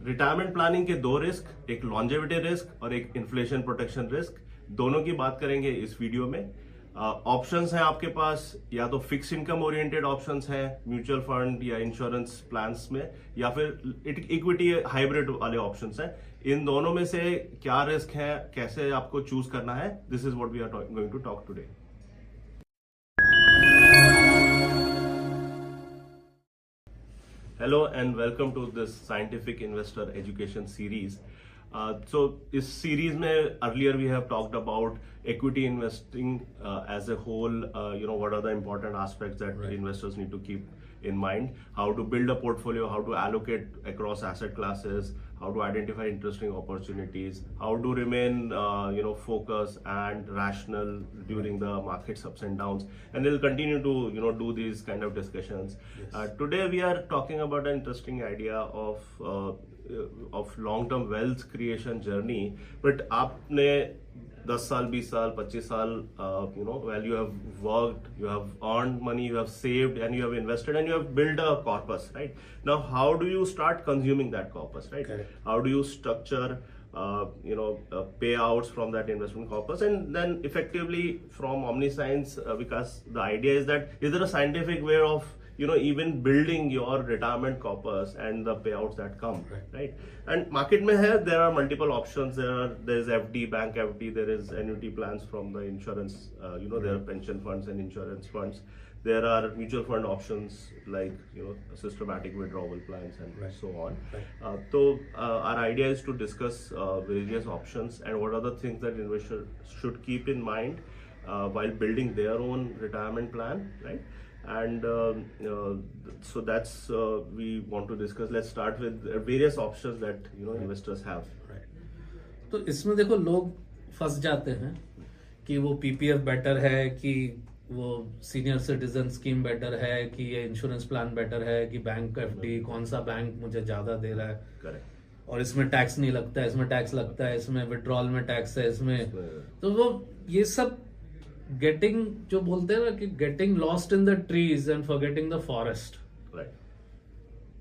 Retirement planning के दो risk, एक लॉन्जेविटी रिस्क और एक इन्फ्लेशन प्रोटेक्शन रिस्क, दोनों की बात करेंगे इस वीडियो में। ऑप्शंस हैं आपके पास, या तो फिक्स इनकम ओरिएंटेड ऑप्शंस हैं म्यूचुअल फंड या इंश्योरेंस प्लान्स में, या फिर इक्विटी हाइब्रिड वाले ऑप्शंस हैं। इन दोनों में से क्या रिस्क है, कैसे आपको चूज करना है, this is what we are going to talk today. Hello and welcome to this Scientific Investor Education series. So इस series में earlier we have talked about equity investing as a whole. What are the important aspects that investors need to keep in mind? How to build a portfolio, how to allocate across asset classes, how to identify interesting opportunities, how to remain focused and rational during the market's ups and downs, and we'll continue to do these kind of discussions. Yes. Today we are talking about an interesting idea of long-term wealth creation journey. But आपने 10 साल, 20 साल, 25 साल, while you have worked, you have earned money, you have saved, and you have invested, and you have built a corpus, right? Now, how do you start consuming that corpus, right? Correct. How do you structure, payouts from that investment corpus, and then effectively from Omniscience, because the idea is that is there a scientific way of even building your retirement corpus and the payouts that come, right? And market mein hai, there are multiple options. There is FD, bank FD, there is annuity plans from the insurance, there are pension funds and insurance funds. There are mutual fund options like systematic withdrawal plans and so on. So our idea is to discuss various options and what are the things that investors should keep in mind while building their own retirement plan, right? And so that's we want to discuss. Let's start with various options that investors have. Right. तो इसमें देखो लोग फंस जाते हैं कि वो PPF better है, कि वो सीनियर सिटीजन स्कीम बेटर है, कि ये इंश्योरेंस प्लान बेटर है, कि बैंक एफडी, कौन सा बैंक मुझे ज्यादा दे रहा है। करेक्ट। और इसमें टैक्स नहीं लगता है, इसमें टैक्स लगता है, इसमें विड्रॉल में टैक्स है, इसमें तो वो ये सब गेटिंग जो बोलते हैं ना कि getting lost in the trees and forgetting the forest, right.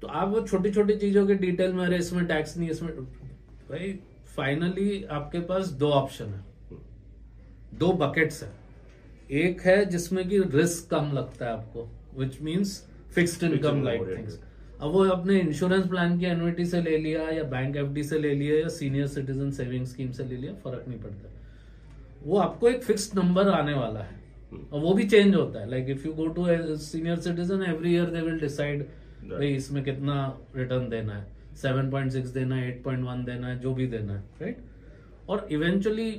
तो आप वो छोटी छोटी चीजों के डिटेल में, अरे इसमें टैक्स नहीं, इसमें भाई फाइनली आपके पास दो ऑप्शन है, दो बकेट्स है। एक है जिसमें कि रिस्क कम लगता है आपको, which means fixed income like things. अब वो अपने इंश्योरेंस प्लान की एन्युइटी से ले लिया, या बैंक एफडी से ले लिया, या सीनियर सिटीजन सेविंग स्कीम से ले लिया, फर्क नहीं पड़ता। वो आपको एक फिक्स्ड नंबर आने वाला है और वो भी चेंज होता है। Like if you go to senior citizen, every year they will decide भाई इसमें कितना रिटर्न देना है, 7.6 देना है, 8.1 देना है, जो भी देना है, राइट। और इवेंचुअली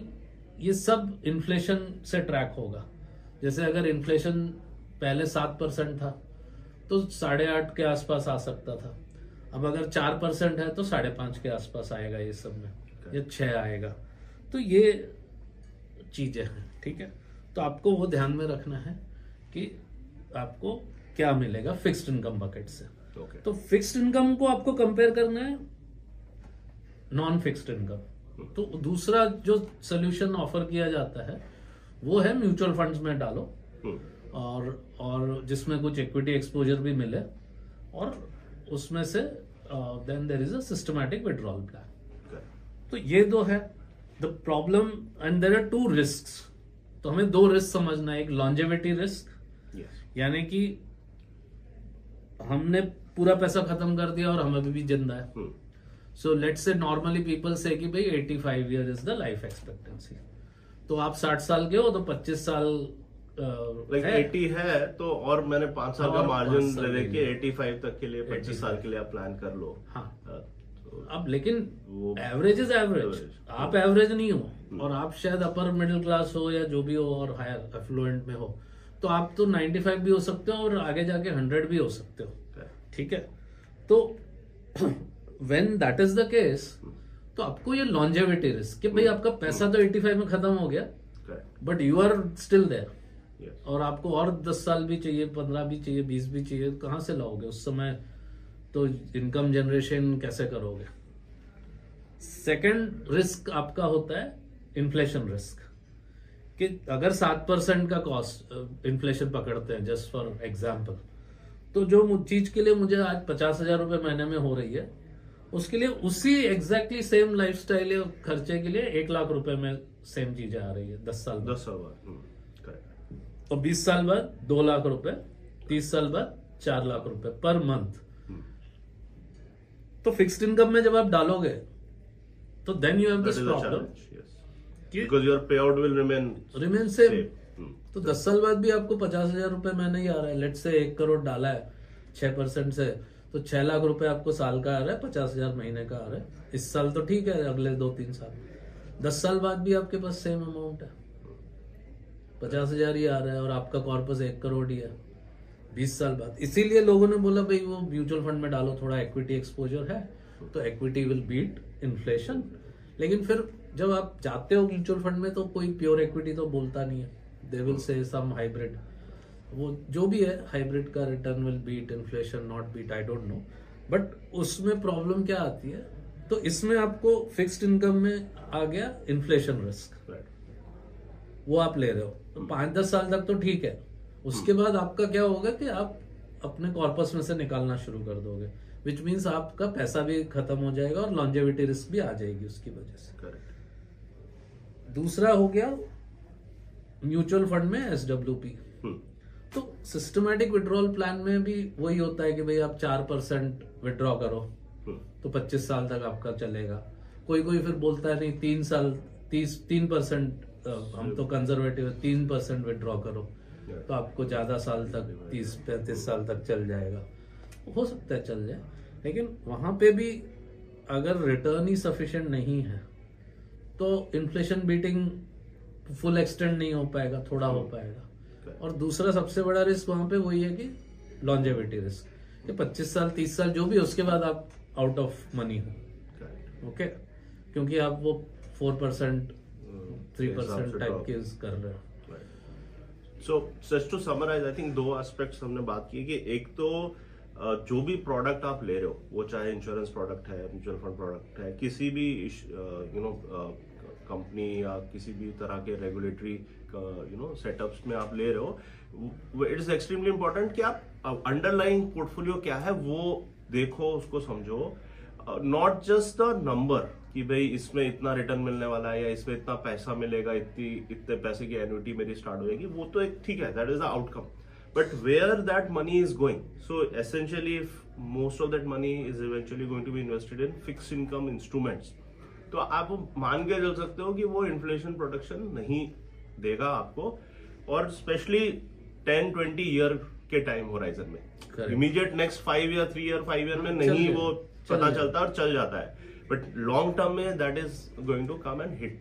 ये सब इन्फ्लेशन से ट्रैक होगा। जैसे अगर इन्फ्लेशन पहले 7% था तो 8.5 के आसपास आ सकता था। अब अगर 4% है तो 5.5 के आसपास आएगा ये सब में, या 6 आएगा। तो ये चीजें हैं, ठीक है। तो आपको वो ध्यान में रखना है कि आपको क्या मिलेगा फिक्स्ड इनकम बकेट से। तो फिक्स्ड इनकम को आपको कंपेयर करना है नॉन फिक्स्ड इनकम। तो दूसरा जो सोल्यूशन ऑफर किया जाता है वो है म्यूचुअल फंड्स में डालो, और जिसमें कुछ इक्विटी एक्सपोजर भी मिले, और उसमें से then there is a systematic withdrawal plan. तो ये दो है the problem, and there are 2 risks. तो हमें 2 रिस्क समझना है। एक लॉन्जेविटी रिस्क, यानी कि हमने पूरा पैसा खत्म कर दिया और हम अभी भी जिंदा है। So let's say normally people से कि भाई 85 year is the life expectancy. तो आप 60 साल के हो तो 25 साल लाइक 80 है तो, और मैंने 5 साल का मार्जिन लेके 85 तक के लिए 25 साल के लिए आप प्लान कर लो। हाँ। अब लेकिन एवरेज इज एवरेज, आप एवरेज नहीं हो और आप शायद अपर मिडिल क्लास हो या जो भी हो और हायर एफ्लुएंट में हो, तो आप तो 95 भी हो सकते हो और आगे जाके 100 भी हो सकते हो, ठीक है। तो when that is the case, तो आपको ये लॉन्जेविटी रिस्क कि भाई आपका पैसा तो 85 में खत्म हो गया, but you are still there, और आपको और 10 साल भी चाहिए, 15 भी चाहिए, 20 भी चाहिए, कहां से लाओगे उस समय? तो इनकम जनरेशन कैसे करोगे? सेकंड रिस्क आपका होता है इन्फ्लेशन रिस्क, कि अगर 7% का कॉस्ट इन्फ्लेशन पकड़ते हैं जस्ट फॉर एग्जाम्पल, तो जो चीज के लिए मुझे आज 50,000 रुपए महीने में हो रही है, उसके लिए उसी एग्जैक्टली सेम लाइफस्टाइल या खर्चे के लिए 1 लाख रुपए में सेम चीजें आ रही है 10 साल बाद। 10 साल बाद, करेक्ट। और 20 साल बाद 2 लाख रुपए, 30 साल बाद 4 लाख रुपए पर मंथ। तो फिक्स्ड इनकम में जब आप डालोगे तो then you have this problem because your payout will remain same. तो 10 साल बाद भी आपको 50,000 रुपए महीने ही आ रहा है। लेट से 1 करोड़ डाला है 6% से, तो 6 लाख रुपए आपको साल का आ रहा है, 50,000 महीने का आ रहा है। इस साल तो ठीक है, अगले 2-3 साल, 10 साल बाद भी आपके पास सेम अमाउंट है, 50,000 ही आ रहा है और आपका कॉर्पस 1 करोड़ ही है 20 साल बाद। इसीलिए लोगों ने बोला भाई वो म्यूचुअल फंड में डालो, थोड़ा इक्विटी एक्सपोजर है तो इक्विटी विल बीट इन्फ्लेशन। लेकिन फिर जब आप जाते हो म्यूचुअल फंड में तो कोई प्योर इक्विटी तो बोलता नहीं है, they will say some hybrid, वो जो भी है हाइब्रिड का return will beat inflation, not beat, I don't know. But उसमें प्रॉब्लम क्या आती है, तो इसमें आपको फिक्स्ड इनकम में आ गया इन्फ्लेशन रिस्क, वो आप ले रहे हो तो 5-10 साल तक तो ठीक है। उसके बाद आपका क्या होगा कि आप अपने कॉर्पस में से निकालना शुरू कर दोगे, विच मीन्स आपका पैसा भी खत्म हो जाएगा और लॉन्जेविटी रिस्क भी आ जाएगी उसकी वजह से। दूसरा हो गया म्यूचुअल फंड में SWP। तो सिस्टमैटिक विड्रॉल प्लान में भी वही होता है कि भाई आप 4% विड्रॉ करो तो 25 साल तक आपका चलेगा। कोई कोई फिर बोलता है नहीं 3 साल 3%, हम तो कंजर्वेटिव है, 3% विड्रॉ करो तो आपको ज्यादा साल तक 30-35 साल तक चल जाएगा। हो सकता है चल जाए, लेकिन वहां पे भी अगर रिटर्न ही सफिशिएंट नहीं है तो इन्फ्लेशन बीटिंग फुल एक्सटेंड नहीं हो पाएगा, थोड़ा हो पाएगा। और दूसरा सबसे बड़ा रिस्क वहां पे वही है कि लॉन्जेविटी रिस्क, कि 25 साल 30 साल जो भी उसके बाद आप आउट ऑफ मनी हो। ओके, क्योंकि आप वो 4% 3% टाइप के कर रहे हो। So just to summarize, I think 2 aspects हमने बात की कि एक तो जो भी प्रोडक्ट आप ले रहे हो, वो चाहे इंश्योरेंस प्रोडक्ट है, म्यूचुअल फंड प्रोडक्ट है, किसी भी कंपनी या किसी भी तरह के रेगुलेटरी सेटअप्स में आप ले रहे हो, इट इज एक्सट्रीमली इंपॉर्टेंट कि आप अंडरलाइंग पोर्टफोलियो क्या है वो देखो, उसको समझो, नॉट जस्ट द नंबर कि भाई इसमें इतना रिटर्न मिलने वाला है या इसमें इतना पैसा मिलेगा, इतने पैसे की एन्युटी मेरी स्टार्ट हो जाएगी, वो तो एक ठीक है, that is the outcome, but where that money is going. So essentially most of that money is eventually going to be invested in fixed income instruments. तो आप मान के चल सकते हो कि वो इन्फ्लेशन प्रोटेक्शन नहीं देगा आपको, और स्पेशली 10-20 ईयर के टाइम होराइजन में, इमीडिएट नेक्स्ट 5 या 3 ईयर 5 ईयर में नहीं वो पता चलता और चल जाता है, बट लॉन्ग टर्म में that is going to come and hit.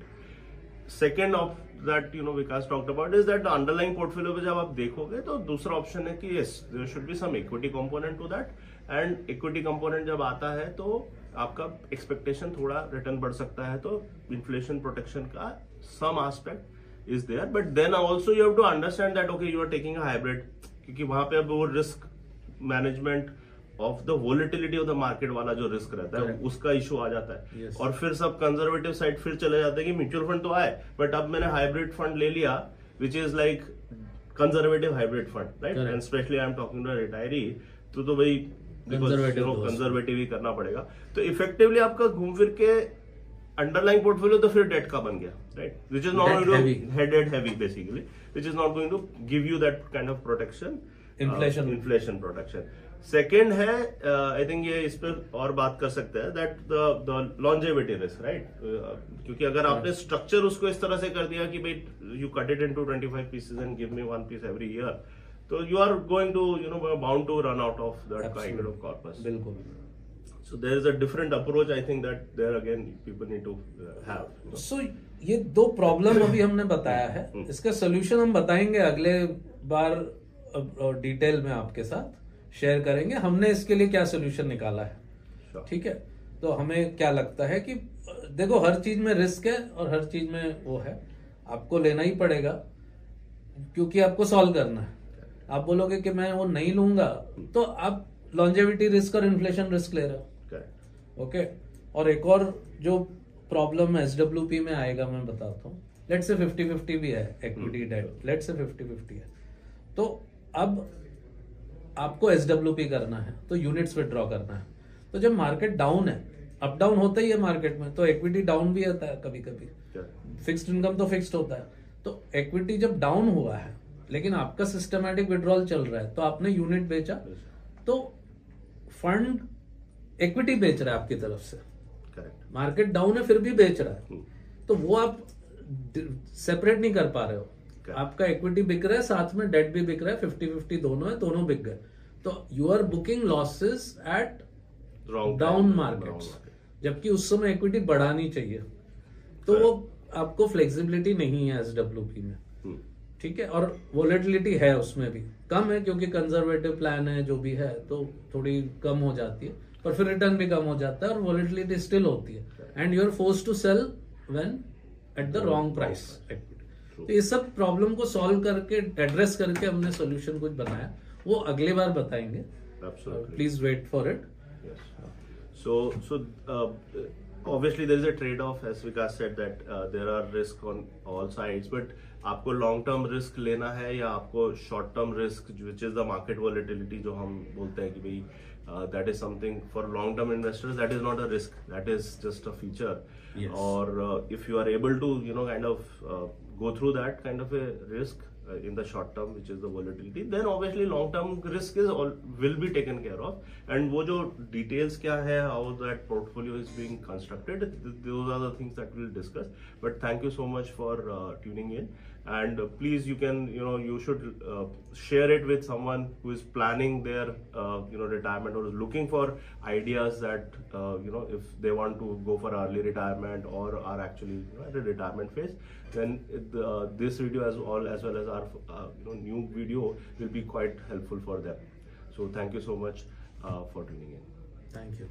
Second of that Vikas talked about is that underlying portfolio पे जब आप देखोगे तो दूसरा ऑप्शन है कि yes there should be some equity component to that, and equity component जब आता है तो आपका एक्सपेक्टेशन थोड़ा रिटर्न बढ़ सकता है, तो इन्फ्लेशन प्रोटेक्शन का some aspect is there, but then also you have to understand that okay you are taking a hybrid, क्योंकि वहां पे अब वो risk management of the volatility of the market वाला जो रिस्क रहता है उसका इशू आ जाता है। Yes. और फिर सब कंजर्वेटिव साइड फिर चले जाते हैं कि म्यूचुअल फंड तो आए बट अब मैंने हाइब्रिड फंड ले लिया which is like conservative hybrid fund, right, and specially I am talking to retiree, तो भाई कंजर्वेटिव ही करना पड़ेगा। तो इफेक्टिवली आपका घूम फिर के अंडरलाइंग पोर्टफोलियो तो फिर डेट का बन गया, right, which is not headed heavy basically, which is not going to give you that kind of protection, inflation protection. Second है आई थिंक ये इस पर और बात कर सकते हैं that the longevity risk, right, क्योंकि अगर आपने स्ट्रक्चर उसको इस तरह से कर दिया कि भाई you cut it into 25 pieces and give me 1 piece every year, तो you are going to bound to run out of that kind of corpus. बिल्कुल। So there is a different approach, I think that there again people need to have. So ये 2 problem अभी हमने बताया है, इसका solution हम बताएंगे अगले बार डिटेल में आपके साथ शेयर करेंगे हमने इसके लिए क्या सोल्यूशन निकाला है। ठीक है, तो हमें क्या लगता है कि देखो हर चीज में रिस्क है और हर चीज में वो है, आपको लेना ही पड़ेगा क्योंकि आपको सॉल्व करना है। आप बोलोगे कि मैं वो नहीं लूंगा तो आप लॉन्जेविटी रिस्क और इन्फ्लेशन रिस्क ले रहे हो। ओके, और एक और जो प्रॉब्लम SWP में आएगा मैं बताता हूँ, लेट से 50-50 भी है इक्विटी डेट, लेट से 50-50 है, तो अब आपको SWP करना है तो यूनिट्स विड्रॉ करना है, तो जब मार्केट डाउन है अप डाउन होता ही है मार्केट में, तो इक्विटी डाउन भी होता है कभी कभी, Correct. फिक्स्ड इनकम तो फिक्स्ड होता है। तो इक्विटी जब डाउन हुआ है लेकिन आपका सिस्टमैटिक विड्रॉल चल रहा है, तो आपने यूनिट बेचा, तो फंड इक्विटी बेच रहा है आपकी तरफ से, Correct. मार्केट डाउन है फिर भी बेच रहा है, हम्म, तो वो आप सेपरेट नहीं कर पा रहे हो। Correct. आपका इक्विटी बिक रहा है, साथ में डेट भी बिक रहा है, 50-50 दोनों है, दोनों बिक गए, तो you are booking losses at Wrong down time, markets, wrong market. जबकि उस समय इक्विटी बढ़ानी चाहिए, तो वो आपको फ्लेक्सिबिलिटी नहीं है एसडब्ल्यूपी में, हम्म, ठीक है। और वोलेटिलिटी है उसमें भी कम है, क्योंकि कंजर्वेटिव प्लान है जो भी है, तो थोड़ी कम हो जाती है, पर फिर रिटर्न भी कम हो जाता है और वोलेटिलिटी स्टिल होती है, and you are force to sell when at the wrong price. तो ये सब प्रॉब्लम को सॉल्व करके, एड्रेस करके हमने सोल्यूशन कुछ बनाया, वो अगली बार बताएंगे, Absolutely. Please wait for it. Yes. So obviously there is a trade-off, as Vikas said, that there are risks on all sides. But आपको long term risk लेना है या आपको short term risk, which is the market volatility, जो हम बोलते हैं कि भाई that is something for long term investors, that is not a risk, that is just a feature. Yes. Or if you are able to kind of go through that kind of a risk in the short term, which is the volatility, then obviously long term risk is all will be taken care of. And वो जो details क्या है, how that portfolio is being constructed, those are the things that we'll discuss. But thank you so much for tuning in, and please, you can you should share it with someone who is planning their retirement, or is looking for ideas that if they want to go for early retirement or are actually at a retirement phase, then this video as well as our new video will be quite helpful for them. So thank you so much for tuning in. Thank you.